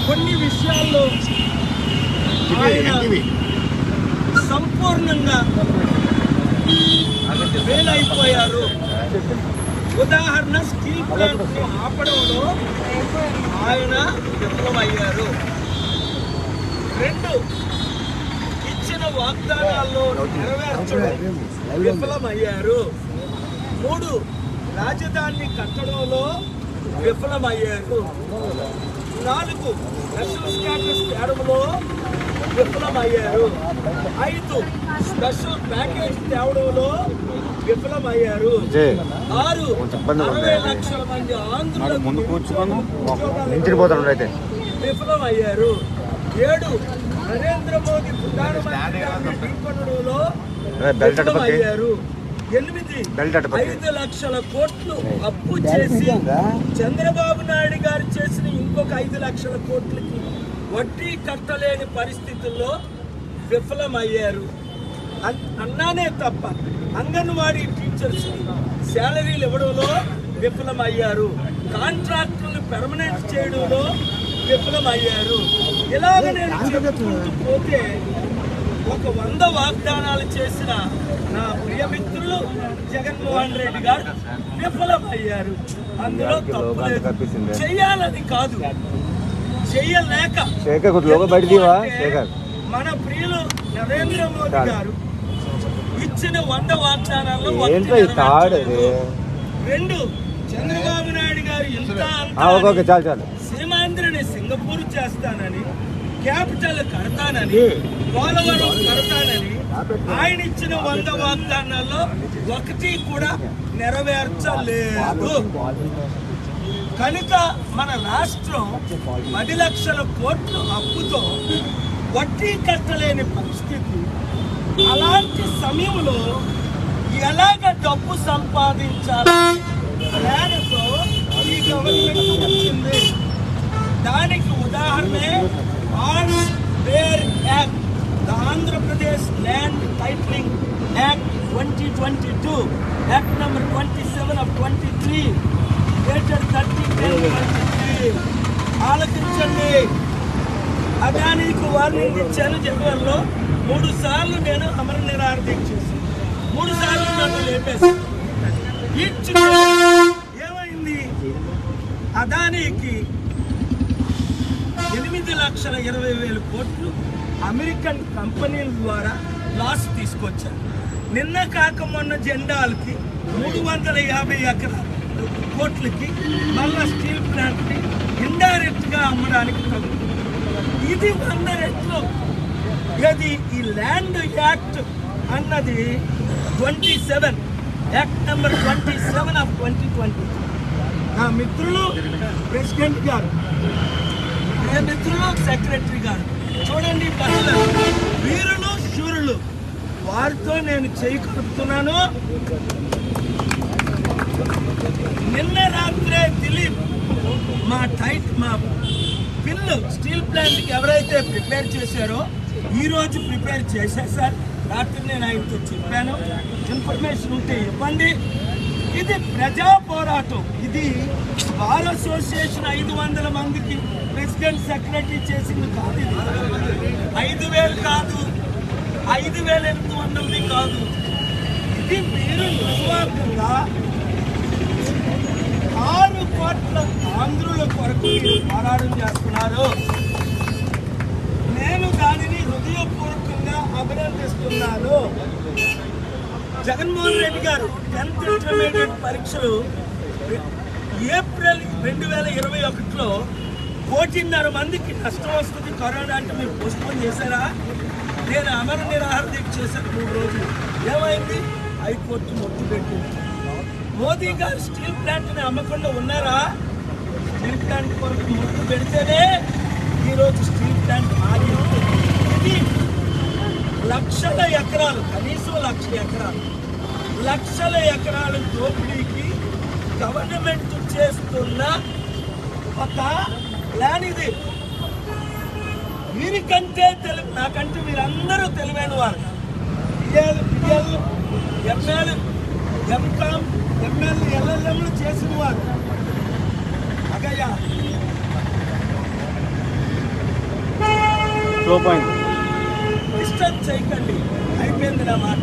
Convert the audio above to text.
కొన్ని విషయాల్లో ఆయన సంపూర్ణంగా ఫెయిల్ అయిపోయారు. ఉదాహరణ, స్టీల్ ప్లాంట్ని ఆపడంలో ఆయన విఫలమయ్యారు. 2, ఇచ్చిన వాగ్దానాల్లో నెరవేర్చడం విఫలమయ్యారు. 3, రాజధాని కట్టడంలో విఫలమయ్యారు. 4, స్పెషల్ స్టాటస్ తేవడంలో విఫలమయ్యారు. 5, స్పెషల్ ప్యాకేజ్ తేవడంలో విఫలమయ్యారు. 6, 60 లక్షల మంది ఆంధ్రులకు విఫలమయ్యారు. 7, నరేంద్ర మోదీ ప్రధానమంత్రిగా ఢీకొనడంలో విఫలమయ్యారు. 8, 5 లక్షల కోట్లు అప్పు చేసి చంద్రబాబు నాయుడు గారు చేసిన ఇంకొక 5 లక్షల కోట్లకి వడ్డీ కట్టలేని పరిస్థితుల్లో విఫలమయ్యారు. అన్నానే తప్ప అంగన్వాడీ టీచర్స్కి శాలరీలు ఇవ్వడంలో విఫలమయ్యారు. కాంట్రాక్టులను పెర్మనెంట్ చేయడంలో విఫలమయ్యారు. ఇలాగ నేను చెప్పుకుంటూ పోతే ఒక 100 వాగ్దానాలు చేసిన నా ప్రియమిత్రులు జగన్మోహన్ రెడ్డి గారు విఫలమయ్యారు. అందులో తప్పు లేదు. చెయ్యాలని కాదు, చెయ్యలేక. మన ప్రియులు నరేంద్ర మోదీ గారు ఇచ్చిన 100 వాగ్దానాల్లో 2, చంద్రబాబు నాయుడు గారు ఇంత సీమాంధ్రని సింగపూర్ చేస్తానని, క్యాపిటల్ కడతానని, పోలవరం కడతానని ఆయన ఇచ్చిన 100 వాగ్దానాల్లో 1 కూడా నెరవేర్చలేదు. కనుక మన రాష్ట్రం 10 లక్షల కోట్ల అప్పుతో వడ్డీ కట్టలేని పరిస్థితి. అలాంటి సమయంలో ఎలాగ డబ్బు సంపాదించాలని ప్లాన్తో ఈ గవర్నమెంట్ వచ్చింది. దానికి ఉదాహరణే ఆర్వేర్ act, the Andhra Pradesh land titling act 2022, act number 27 of 23, dated 30/10/23. ఆలోచించండి. అదానికి వార్నింగ్ ఇచ్చాను. జనవరిలో 3 సార్లు నేను అమర నిరాహార దీక్ష చేశాను. 3 సార్లు నన్ను లేపేసి ఏమైంది? అదానికి 8,20,000 కోట్లు అమెరికన్ కంపెనీల ద్వారా లాస్ తీసుకొచ్చారు. నిన్న కాక మొన్న జెండాలకి 350 కోట్లకి మళ్ళా స్టీల్ ప్లాంట్ని ఇండైరెక్ట్ గా అమ్మడానికి తగ్గుతుంది. ఇది 100 రెట్లు. ఇది ఈ ల్యాండ్ యాక్ట్ అన్నది 27, యాక్ట్ నెంబర్ 27 of 2020. నా మిత్రులు ప్రెసిడెంట్ గారు, మిత్రులు సెక్రటరీ గారు చూడండి, మహిళలు వీరులు శూరులు, వారితో నేను చేయి కలుపుతున్నాను. నిన్న రాత్రే దిలీప్ మా పిల్లు స్టీల్ ప్లాంట్కి ఎవరైతే ప్రిపేర్ చేశారో ఈరోజు ప్రిపేర్ చేసేసారు. రాత్రి నేను ఆయనతో చెప్పాను, ఇన్ఫర్మేషన్ ఉంటే ఇవ్వండి. ఇది ప్రజా పోరాటం. ఇది బార్ అసోసియేషన్ 500 మందికి ప్రెసిడెంట్ సెక్రటరీ చేసింది కాదు. ఇది 5,000 కాదు, 5,800 కాదు. ఇది మీరు నిస్వార్థంగా 6 కోట్ల ఆంధ్రుల కొరకు మీరు పోరాటం చేస్తున్నారు. నేను దానిని హృదయపూర్వకంగా అభినందిస్తున్నాను. జగన్మోహన్ రెడ్డి గారు 10th ఇంటర్మీడియట్ పరీక్షలు ఏప్రిల్ 2021లో 1,500,000 మందికి నష్టం వస్తుంది కరోనా అంటే మీరు పోస్ట్పోన్ చేశారా? నేను అమర నిరాహార దీక్ష చేశాను 3 రోజులు. ఏమైంది? హైకోర్టు మొట్టు పెట్టింది. మోదీ గారు స్టీల్ ప్లాంట్ని అమ్మకుండా ఉన్నారా? స్టీల్ ప్లాంట్ కొరకు మొట్టు పెడితేనే ఈరోజు స్టీల్ ప్లాంట్ ఆగింది. ఇది లక్షల ఎకరాలు, కనీసం 1,00,000 ఎకరాలు, లక్షల ఎకరాల దోపిడీకి గవర్నమెంట్ చేస్తున్న ఒక ప్లాన్ ఇది. వీరికంటే నాకంటే మీరందరూ తెలివైన వారు. పిఎల్, ఎంఎల్, ఎంకామ్, ఎంఎల్, ఎల్ఎల్ఎంలు చేసిన వారు. స్లో పాయింట్ డిస్టర్బ్ చేయకండి. అయిపోయింది నా మాట.